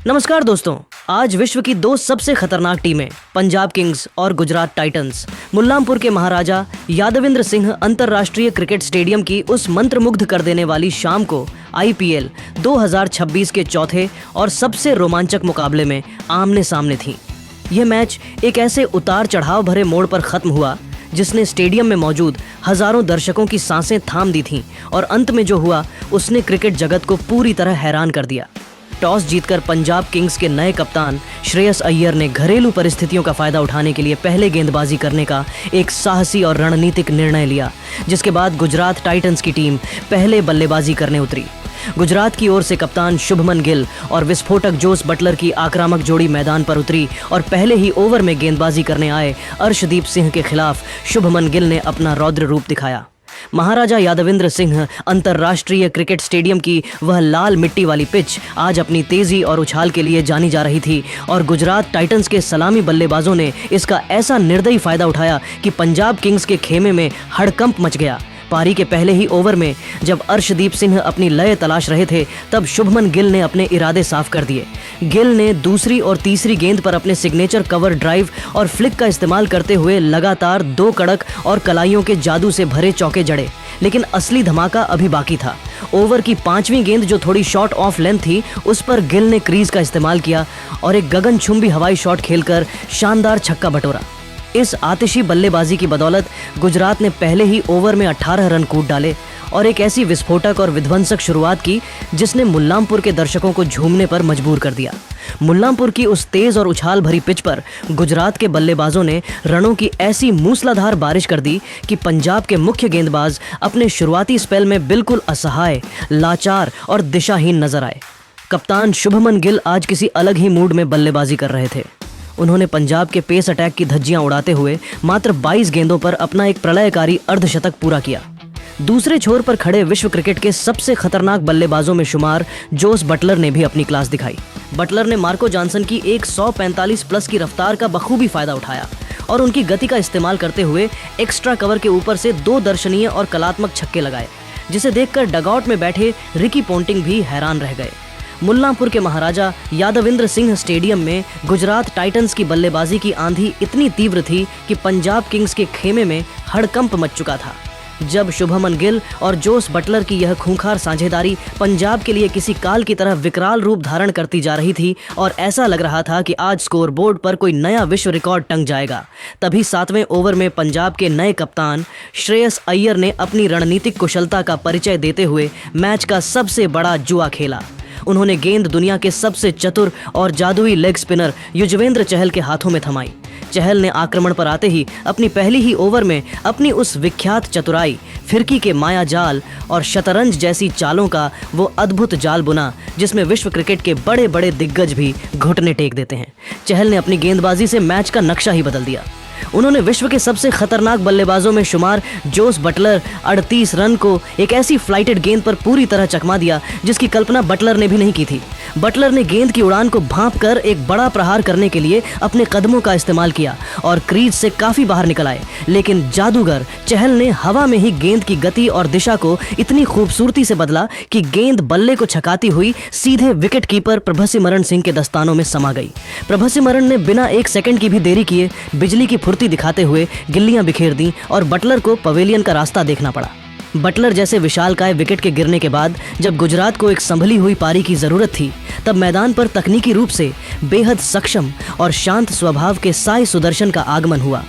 नमस्कार दोस्तों, आज विश्व की दो सबसे खतरनाक टीमें पंजाब किंग्स और गुजरात टाइटंस मुल्लानपुर के महाराजा यादविंद्र सिंह अंतर्राष्ट्रीय क्रिकेट स्टेडियम की उस मंत्रमुग्ध कर देने वाली शाम को आईपीएल 2026 के चौथे और सबसे रोमांचक मुकाबले में आमने सामने थीं। यह मैच एक ऐसे उतार चढ़ाव भरे मोड़ पर खत्म हुआ जिसने स्टेडियम में मौजूद हजारों दर्शकों की सांसें थाम दी थीं और अंत में जो हुआ उसने क्रिकेट जगत को पूरी तरह हैरान कर दिया। टॉस जीतकर पंजाब किंग्स के नए कप्तान श्रेयस अय्यर ने घरेलू परिस्थितियों का फायदा उठाने के लिए पहले गेंदबाजी करने का एक साहसी और रणनीतिक निर्णय लिया, जिसके बाद गुजरात टाइटंस की टीम पहले बल्लेबाजी करने उतरी। गुजरात की ओर से कप्तान शुभमन गिल और विस्फोटक जोस बटलर की आक्रामक जोड़ी मैदान पर उतरी और पहले ही ओवर में गेंदबाजी करने आए अर्शदीप सिंह के खिलाफ शुभमन गिल ने अपना रौद्र रूप दिखाया। महाराजा यादविंद्र सिंह अंतर्राष्ट्रीय क्रिकेट स्टेडियम की वह लाल मिट्टी वाली पिच आज अपनी तेजी और उछाल के लिए जानी जा रही थी और गुजरात टाइटंस के सलामी बल्लेबाजों ने इसका ऐसा निर्दयी फायदा उठाया कि पंजाब किंग्स के खेमे में हड़कंप मच गया। पारी के पहले ही ओवर में जब अर्शदीप सिंह अपनी लय तलाश रहे थे तब शुभमन गिल ने अपने इरादे साफ कर दिए। गिल ने दूसरी और तीसरी गेंद पर अपने सिग्नेचर कवर ड्राइव और फ्लिक का इस्तेमाल करते हुए लगातार दो कड़क और कलाइयों के जादू से भरे चौके जड़े, लेकिन असली धमाका अभी बाकी था। ओवर की पांचवी गेंद जो थोड़ी शॉर्ट ऑफ लेंथ थी उस पर गिल ने क्रीज का इस्तेमाल किया और एक गगनचुंबी हवाई शॉट खेलकर शानदार छक्का बटोरा। इस आतिशी बल्लेबाजी की बदौलत गुजरात ने पहले ही ओवर में 18 रन कूद डाले और एक ऐसी विस्फोटक और विध्वंसक शुरुआत की जिसने मुल्लानपुर के दर्शकों को झूमने पर मजबूर कर दिया। मुल्लानपुर की उस तेज और उछाल भरी पिच पर गुजरात के बल्लेबाजों ने रनों की ऐसी मूसलाधार बारिश कर दी कि पंजाब के मुख्य गेंदबाज अपने शुरुआती स्पेल में बिल्कुल असहाय, लाचार और दिशाहीन नजर आए। कप्तान शुभमन गिल आज किसी अलग ही मूड में बल्लेबाजी कर रहे थे। उन्होंने पंजाब के पेस अटैक की धज्जियां उड़ाते हुए मात्र 22 गेंदों पर अपना एक प्रलयकारी अर्धशतक पूरा किया। दूसरे छोर पर खड़े विश्व क्रिकेट के सबसे खतरनाक बल्लेबाजों में शुमार जोस बटलर ने भी अपनी क्लास दिखाई। बटलर ने मार्को जॉनसन की 145 प्लस की रफ्तार का बखूबी फायदा उठाया और उनकी गति का इस्तेमाल करते हुए एक्स्ट्रा कवर के ऊपर से दो दर्शनीय और कलात्मक छक्के लगाए, जिसे देखकर डगआउट में बैठे रिकी पोंटिंग भी हैरान रह गए। मुल्लानपुर के महाराजा यादविंद्र सिंह स्टेडियम में गुजरात टाइटंस की बल्लेबाजी की आंधी इतनी तीव्र थी कि पंजाब किंग्स के खेमे में हड़कंप मच चुका था। जब शुभमन गिल और जोस बटलर की यह खूंखार साझेदारी पंजाब के लिए किसी काल की तरह विकराल रूप धारण करती जा रही थी और ऐसा लग रहा था कि आज स्कोर बोर्ड पर कोई नया विश्व रिकॉर्ड टंग जाएगा, तभी 7वें ओवर में पंजाब के नए कप्तान श्रेयस अय्यर ने अपनी रणनीतिक कुशलता का परिचय देते हुए मैच का सबसे बड़ा जुआ खेला। उन्होंने गेंद दुनिया के सबसे चतुर और जादुई लेग स्पिनर युजवेंद्र चहल के हाथों में थमाई। चहल ने आक्रमण पर आते ही अपनी पहली ही ओवर में अपनी उस विख्यात चतुराई, फिरकी के माया जाल और शतरंज जैसी चालों का वो अद्भुत जाल बुना जिसमें विश्व क्रिकेट के बड़े बड़े दिग्गज भी घुटने टेक देते हैं। चहल ने अपनी गेंदबाजी से मैच का नक्शा ही बदल दिया। उन्होंने विश्व के सबसे खतरनाक बल्लेबाजों में शुमार जोस बटलर 38 रन को एक ऐसी फ्लाइटेड गेंद पर पूरी तरह चकमा दिया जिसकी कल्पना बटलर ने भी नहीं की थी। बटलर ने गेंद की उड़ान को भांपकर एक बड़ा प्रहार करने के लिए अपने कदमों का इस्तेमाल किया और क्रीज से काफी बाहर निकल आए, लेकिन जादूगर चहल ने हवा में ही गेंद की गति और दिशा को इतनी खूबसूरती से बदला कि गेंद बल्ले को छकाती हुई सीधे विकेट कीपर प्रभसिमरन सिंह के दस्तानों में समा गई। प्रभसिमरन ने बिना एक सेकंड की भी देरी किए बिजली की फुर्ती दिखाते हुए गिल्लियां बिखेर दी और बटलर को पवेलियन का रास्ता देखना पड़ा। बटलर जैसे विशालकाय विकेट के गिरने के बाद जब गुजरात को एक संभली हुई पारी की जरूरत थी तब मैदान पर तकनीकी रूप से बेहद सक्षम और शांत स्वभाव के साई सुदर्शन का आगमन हुआ।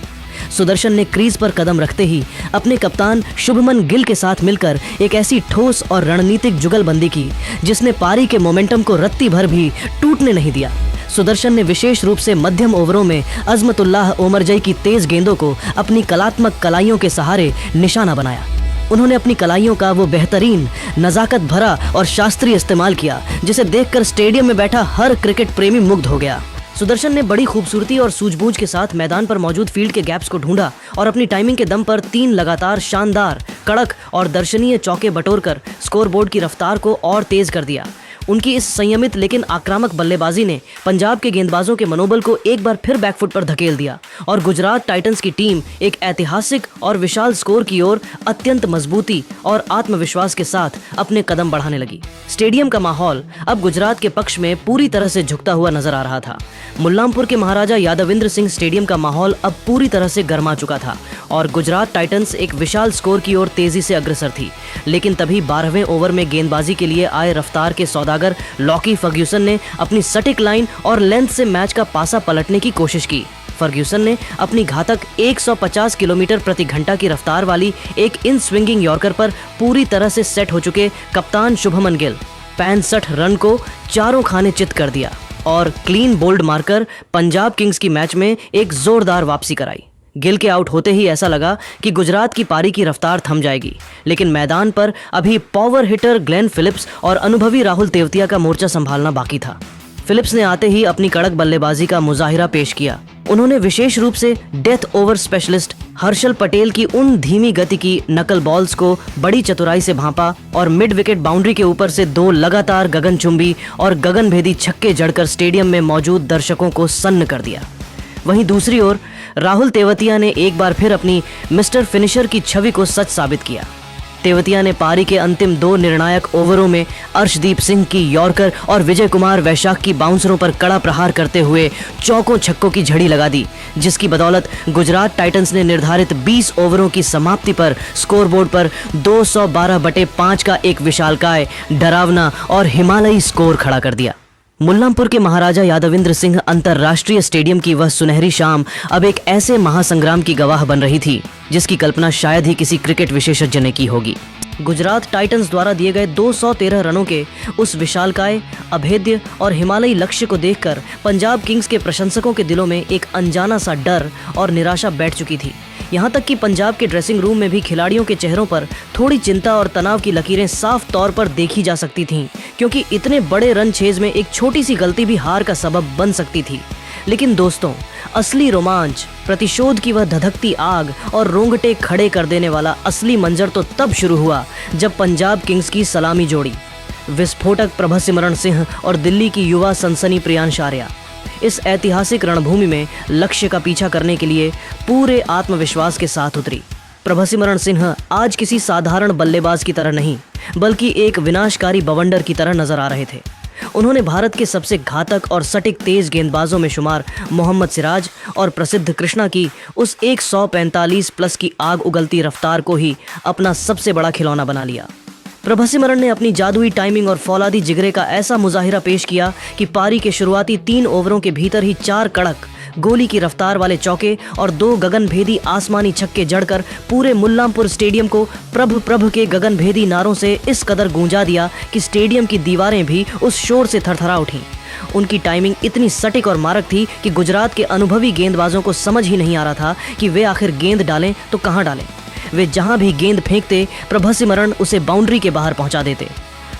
सुदर्शन ने क्रीज पर कदम रखते ही अपने कप्तान शुभमन गिल के साथ मिलकर एक ऐसी ठोस और रणनीतिक जुगलबंदी की जिसने पारी के मोमेंटम को रत्ती भर भी टूटने नहीं दिया। सुदर्शन ने विशेष रूप से मध्यम ओवरों में अजमतुल्लाह ओमरजई की तेज गेंदों को अपनी कलात्मक कलाइयों के सहारे निशाना बनाया। उन्होंने अपनी कलाइयों का वो बेहतरीन, नजाकत भरा और शास्त्रीय इस्तेमाल किया जिसे देखकर स्टेडियम में बैठा हर क्रिकेट प्रेमी मुग्ध हो गया। सुदर्शन ने बड़ी खूबसूरती और सूझबूझ के साथ मैदान पर मौजूद फील्ड के गैप्स को ढूंढा और अपनी टाइमिंग के दम पर 3 लगातार शानदार, कड़क और दर्शनीय चौके बटोरकर स्कोरबोर्ड की रफ्तार को और तेज कर दिया। उनकी इस संयमित लेकिन आक्रामक बल्लेबाजी ने पंजाब के गेंदबाजों के मनोबल को एक बार फिर बैकफुट पर धकेल दिया और गुजरात टाइटंस की टीम एक ऐतिहासिक और विशाल स्कोर की ओर अत्यंत मजबूती और आत्मविश्वास के साथ अपने कदम बढ़ाने लगी। स्टेडियम का माहौल अब गुजरात के पक्ष में पूरी तरह से झुकता हुआ नजर आ रहा था। मुल्लामपुर के महाराजा यादविंद्र सिंह स्टेडियम का माहौल अब पूरी तरह से गर्मा चुका था और गुजरात टाइटंस एक विशाल स्कोर की ओर तेजी से अग्रसर थी। लेकिन तभी 12वें ओवर में गेंदबाजी के लिए आए रफ्तार के सौदागर लॉकी फर्ग्यूसन ने अपनी सटीक लाइन और लेंथ से मैच का पासा पलटने की कोशिश की। फर्ग्यूसन ने अपनी घातक 150 किलोमीटर प्रति घंटा की रफ्तार वाली एक इन स्विंगिंग यॉर्कर पर पूरी तरह से सेट हो चुके कप्तान शुभमन गिल 65 रन को चारों खाने चित कर दिया और क्लीन बोल्ड मारकर पंजाब किंग्स की मैच में एक जोरदार वापसी कराई। गिल के आउट होते ही ऐसा लगा कि गुजरात की पारी की रफ्तार थम जाएगी, लेकिन मैदान पर अभी पावर हिटर ग्लेन फिलिप्स और अनुभवी राहुल तेवतिया का मोर्चा संभालना बाकी था। फिलिप्स ने आते ही अपनी कड़क बल्लेबाजी का मुजाहिरा पेश किया। उन्होंने विशेष रूप से death over specialist Harshal Patel की उन धीमी गति की नकल बॉल्स को बड़ी चतुराई से भांपा और मिड विकेट बाउंड्री के ऊपर से 2 लगातार गगनचुंबी और गगनभेदी छक्के जड़कर स्टेडियम में मौजूद दर्शकों को सन्न कर दिया। वहीं दूसरी ओर राहुल तेवतिया ने एक बार फिर अपनी मिस्टर फिनिशर की छवि को सच साबित किया। तेवतिया ने पारी के अंतिम 2 निर्णायक ओवरों में अर्शदीप सिंह की यॉर्कर और विजय कुमार वैशाख की बाउंसरों पर कड़ा प्रहार करते हुए चौकों छक्कों की झड़ी लगा दी, जिसकी बदौलत गुजरात टाइटंस ने निर्धारित 20 ओवरों की समाप्ति पर स्कोरबोर्ड पर 212/5 का एक विशालकाय, डरावना और हिमालयी स्कोर खड़ा कर दिया। मुल्लामपुर के महाराजा यादविंद्र सिंह अंतर्राष्ट्रीय स्टेडियम की वह सुनहरी शाम अब एक ऐसे महासंग्राम की गवाह बन रही थी जिसकी कल्पना शायद ही किसी क्रिकेट विशेषज्ञ ने की होगी। गुजरात टाइटंस द्वारा दिए गए 213 रनों के उस विशालकाय, अभेद्य और हिमालयी लक्ष्य को देखकर पंजाब किंग्स के प्रशंसकों के दिलों में एक अनजाना सा डर और निराशा बैठ चुकी थी। यहाँ तक कि पंजाब के ड्रेसिंग रूम में भी खिलाड़ियों के चेहरों पर थोड़ी चिंता और तनाव की लकीरें साफ तौर पर देखी जा सकती थीं, क्योंकि इतने बड़े रन छेज में एक छोटी सी गलती भी हार का सबब बन सकती थी। लेकिन दोस्तों, असली रोमांच, प्रतिशोध की वह धधकती आग और रोंगटे खड़े कर देने वाला असली मंजर तो तब शुरू हुआ जब पंजाब किंग्स की सलामी जोड़ी विस्फोटक प्रभसिमरण सिंह और दिल्ली की युवा सनसनी प्रियांश आर्या इस ऐतिहासिक रणभूमि में लक्ष्य का पीछा करने के लिए पूरे आत्मविश्वास के साथ उतरी। प्रभसिमरण सिंह आज किसी साधारण बल्लेबाज की तरह नहीं, बल्कि एक विनाशकारी बवंडर की तरह नजर आ रहे थे। उन्होंने भारत के सबसे घातक और सटीक तेज गेंदबाजों में शुमार मोहम्मद सिराज और प्रसिद्ध कृष्णा की उस 145 प्लस की आग उगलती रफ्तार को ही अपना सबसे बड़ा खिलौना बना लिया। प्रभसिमरण ने अपनी जादुई टाइमिंग और फौलादी जिगरे का ऐसा मुजाहिरा पेश किया कि पारी के शुरुआती 3 ओवरों के भीतर ही 4 कड़क गोली की रफ्तार वाले चौके और 2 गगनभेदी आसमानी छक्के जड़कर पूरे मुल्लामपुर स्टेडियम को प्रभ के गगनभेदी नारों से इस कदर गूंजा दिया कि स्टेडियम की दीवारें भी उस शोर से थरथरा उठीं। उनकी टाइमिंग इतनी सटीक और मारक थी कि गुजरात के अनुभवी गेंदबाजों को समझ ही नहीं आ रहा था कि वे आखिर गेंद डालें तो कहां डालें। वे जहां भी गेंद फेंकते, प्रभसिमरण उसे बाउंड्री के बाहर पहुंचा देते।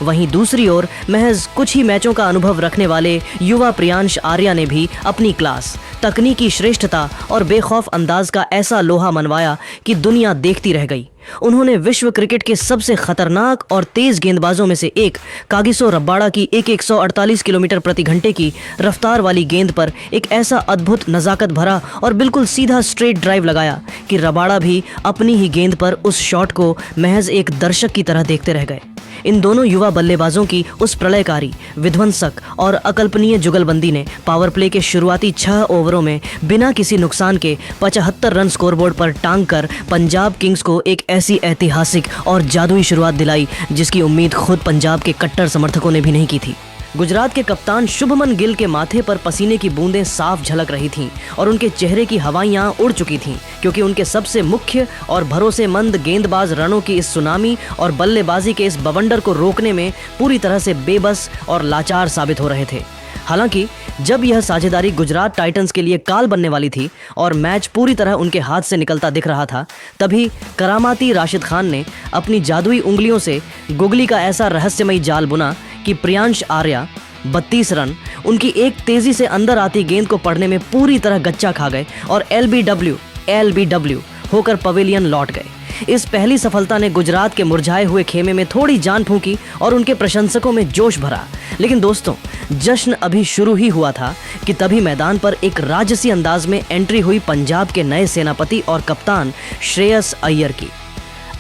वहीं दूसरी ओर महज कुछ ही मैचों का अनुभव रखने वाले युवा प्रियांश आर्या ने भी अपनी क्लास, तकनीकी श्रेष्ठता और बेखौफ अंदाज का ऐसा लोहा मनवाया कि दुनिया देखती रह गई। उन्होंने विश्व क्रिकेट के सबसे खतरनाक और तेज गेंदबाजों में से एक कागिसो रबाड़ा की 148 किलोमीटर प्रति घंटे की रफ्तार वाली गेंद पर एक ऐसा अद्भुत, नजाकत भरा और बिल्कुल सीधा स्ट्रेट ड्राइव लगाया कि रबाड़ा भी अपनी ही गेंद पर उस शॉट को महज एक दर्शक की तरह देखते रह गए। इन दोनों युवा बल्लेबाजों की उस प्रलयकारी, विध्वंसक और अकल्पनीय जुगलबंदी ने पावर प्ले के शुरुआती 6 ओवरों में बिना किसी नुकसान के 75 रन स्कोरबोर्ड पर टांग कर पंजाब किंग्स को एक ऐसी ऐतिहासिक और जादुई शुरुआत दिलाई जिसकी उम्मीद खुद पंजाब के कट्टर समर्थकों ने भी नहीं की थी। गुजरात के कप्तान शुभमन गिल के माथे पर पसीने की बूंदें साफ झलक रही थीं और उनके चेहरे की हवाइयां उड़ चुकी थीं, क्योंकि उनके सबसे मुख्य और भरोसेमंद गेंदबाज रनों की इस सुनामी और बल्लेबाजी के इस बवंडर को रोकने में पूरी तरह से बेबस और लाचार साबित हो रहे थे। हालांकि जब यह साझेदारी गुजरात टाइटंस के लिए काल बनने वाली थी और मैच पूरी तरह उनके हाथ से निकलता दिख रहा था, तभी करामाती राशिद खान ने अपनी जादुई उंगलियों से गुगली का ऐसा रहस्यमयी जाल बुना कि प्रियांश आर्या 32 रन उनकी एक तेजी से अंदर आती गेंद को पढ़ने में पूरी तरह गच्चा खा गए और एलबीडब्ल्यू होकर पवेलियन लौट गए। इस पहली सफलता ने गुजरात के मुरझाए हुए खेमे में थोड़ी जान फूंकी और उनके प्रशंसकों में जोश भरा। लेकिन दोस्तों, जश्न अभी शुरू ही हुआ था कि तभी मैदान पर एक राजसी अंदाज में एंट्री हुई पंजाब के नए सेनापति और कप्तान श्रेयस अय्यर की।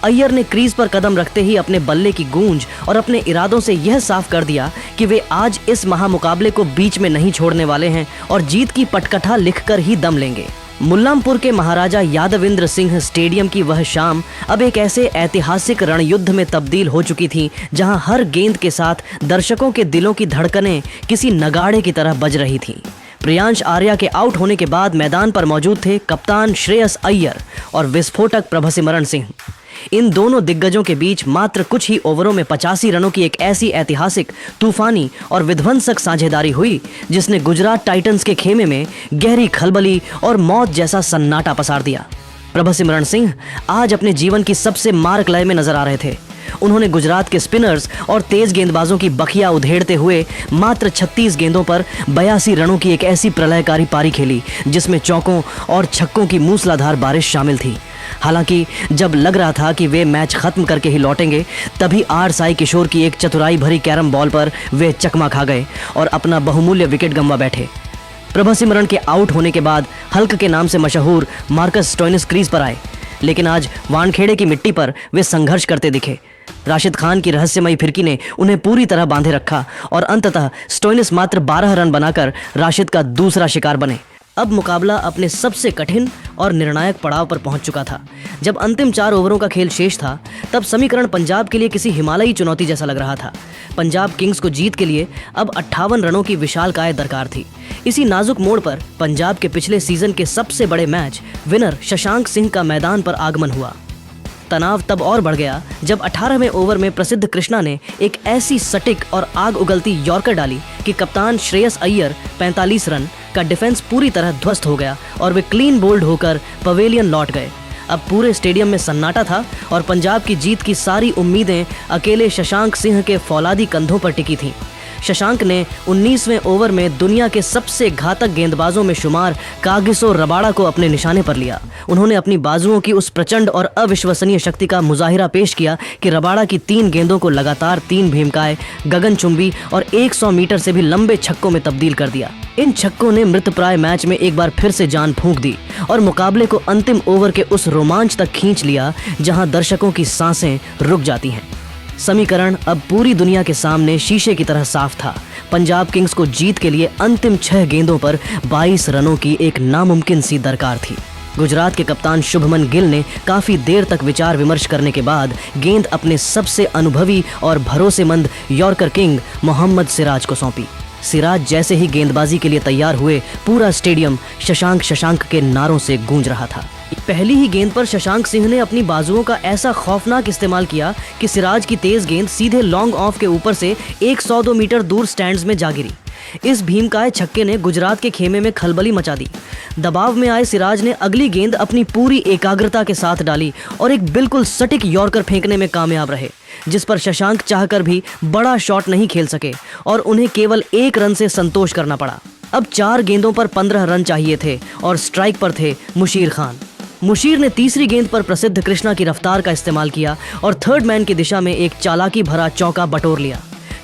अय्यर ने क्रीज पर कदम रखते ही अपने बल्ले की गूंज और अपने इरादों से यह साफ कर दिया कि वे आज इस महामुकाबले को बीच में नहीं छोड़ने वाले हैं और जीत की पटकथा लिखकर ही दम लेंगे। मुल्लामपुर के महाराजा यादविंद्र सिंह स्टेडियम की वह शाम अब एक ऐसे ऐतिहासिक रणयुद्ध में तब्दील हो चुकी थी जहां हर गेंद के साथ दर्शकों के दिलों की धड़कनें किसी नगाड़े की तरह बज रही थीं। प्रियांश आर्या के आउट होने के बाद मैदान पर मौजूद थे कप्तान श्रेयस अय्यर और विस्फोटक प्रभसिमरण सिंह। इन दोनों दिग्गजों के बीच मात्र कुछ ही ओवरों में 85 रनों की एक ऐसी ऐतिहासिक, तूफानी और विध्वंसक साझेदारी हुई जिसने गुजरात टाइटंस के खेमे में गहरी खलबली और मौत जैसा सन्नाटा पसार दिया। प्रभसिमरण सिंह आज अपने जीवन की सबसे मारक लय में नजर आ रहे थे। उन्होंने गुजरात के स्पिनर्स और तेज गेंदबाजों की बखिया उधेड़ते हुए मात्र 36 गेंदों पर 82 रनों की एक ऐसी प्रलयकारी पारी खेली जिसमें चौकों और छक्कों की मूसलाधार बारिश शामिल थी। हालांकि जब लग रहा था कि वे मैच खत्म करके ही लौटेंगे, तभी आर साई किशोर की एक चतुराई भरी कैरम बॉल पर वे चकमा खा गए और अपना बहुमूल्य विकेट गंवा बैठे। प्रभसिमरण के आउट होने के बाद हल्क के नाम से मशहूर मार्कस स्टोइनिस क्रीज पर आए, लेकिन आज वानखेड़े की मिट्टी पर वे संघर्ष करते दिखे। राशिद खान की रहस्यमयी फिरकी ने उन्हें पूरी तरह बांधे रखा और अंततः स्टोइनिस मात्र 12 रन बनाकर राशिद का दूसरा शिकार बने। अब मुकाबला अपने सबसे कठिन और निर्णायक पड़ाव पर पहुंच चुका था। जब अंतिम 4 ओवरों का खेल शेष था, तब समीकरण पंजाब के लिए किसी हिमालयी चुनौती जैसा लग रहा था। पंजाब किंग्स को जीत के लिए अब 58 रनों की विशालकाय दरकार थी। इसी नाजुक मोड़ पर पंजाब के पिछले सीजन के सबसे बड़े मैच विनर शशांक सिंह का मैदान पर आगमन हुआ। तनाव तब और बढ़ गया जब 18वें ओवर में प्रसिद्ध कृष्णा ने एक ऐसी सटीक और आग उगलती यॉर्कर डाली कि कप्तान श्रेयस अय्यर 45 रन का डिफेंस पूरी तरह ध्वस्त हो गया और वे क्लीन बोल्ड होकर पवेलियन लौट गए। अब पूरे स्टेडियम में सन्नाटा था और पंजाब की जीत की सारी उम्मीदें अकेले शशांक सिंह के फौलादी कंधों पर टिकी थीं। शशांक ने 19वें ओवर में दुनिया के सबसे घातक गेंदबाजों में शुमार कागिसो रबाड़ा को अपने निशाने पर लिया। उन्होंने अपनी बाजुओं की उस प्रचंड और अविश्वसनीय शक्ति का मुजाहिरा पेश किया कि रबाड़ा की 3 गेंदों को लगातार 3 भीमकाय, गगनचुंबी और 100 मीटर से भी लंबे छक्कों में तब्दील कर दिया। इन छक्कों ने मृतप्राय मैच में एक बार फिर से जान फूंक दी और मुकाबले को अंतिम ओवर के उस रोमांच तक खींच लिया जहां दर्शकों की सांसें रुक जाती हैं। समीकरण अब पूरी दुनिया के सामने शीशे की तरह साफ था। पंजाब किंग्स को जीत के लिए अंतिम 6 गेंदों पर 22 रनों की एक नामुमकिन सी दरकार थी। गुजरात के कप्तान शुभमन गिल ने काफी देर तक विचार विमर्श करने के बाद गेंद अपने सबसे अनुभवी और भरोसेमंद यॉर्कर किंग मोहम्मद सिराज को सौंपी। सिराज जैसे ही गेंदबाजी के लिए तैयार हुए, पूरा स्टेडियम शशांक शशांक के नारों से गूंज रहा था। पहली ही गेंद पर शशांक सिंह ने अपनी बाजुओं का ऐसा खौफनाक इस्तेमाल किया कि सिराज की तेज गेंद सीधे लॉन्ग ऑफ के ऊपर से 102 मीटर दूर स्टैंड्स में जा गिरी। इस भीमकाय छक्के ने गुजरात के खेमे में खलबली मचा दी। दबाव में आए सिराज ने अगली गेंद अपनी पूरी एकाग्रता के साथ डाली और एक बिल्कुल सटीक यॉर्कर फेंकने में कामयाब रहे, जिस पर शशांक चाहकर भी बड़ा शॉट नहीं खेल सके और उन्हें केवल 1 रन से संतोष करना पड़ा। अब 4 गेंदों पर 15 रन चाहिए थे और स्ट्राइक पर थे मुशीर खान। मुशीर ने तीसरी गेंद पर प्रसिद्ध कृष्णा की रफ्तार का इस्तेमाल किया और थर्ड मैन की दिशा में एक चालाकी भरा चौका बटोर लिया।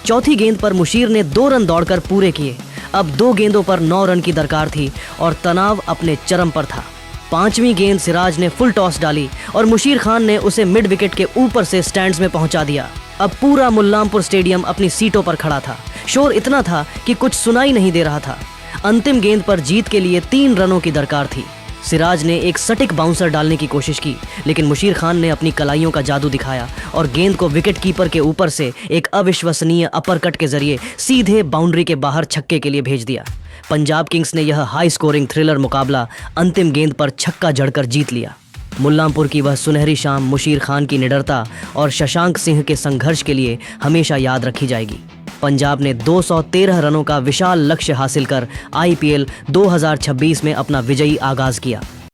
चौथी गेंद पर मुशीर ने 2 रन दौड़कर पूरे किए। अब 2 गेंदों पर 9 रन की दरकार थी और तनाव अपने चरम पर था। 5वीं गेंद सिराज ने फुल टॉस डाली और मुशीर खान ने उसे मिड विकेट के ऊपर से स्टैंड्स में पहुंचा दिया। अब पूरा मुल्लामपुर स्टेडियम अपनी सीटों पर खड़ा था। शोर इतना था कि कुछ सुनाई नहीं दे रहा था। अंतिम गेंद पर जीत के लिए 3 रनों की दरकार थी। सिराज ने एक सटीक बाउंसर डालने की कोशिश की, लेकिन मुशीर खान ने अपनी कलाइयों का जादू दिखाया और गेंद को विकेट कीपर के ऊपर से एक अविश्वसनीय अपरकट के जरिए सीधे बाउंड्री के बाहर छक्के के लिए भेज दिया। पंजाब किंग्स ने यह हाई स्कोरिंग थ्रिलर मुकाबला अंतिम गेंद पर छक्का जड़कर जीत लिया। मुल्लामपुर की वह सुनहरी शाम मुशीर खान की निडरता और शशांक सिंह के संघर्ष के लिए हमेशा याद रखी जाएगी। पंजाब ने 213 रनों का विशाल लक्ष्य हासिल कर IPL 2026 में अपना विजयी आगाज किया।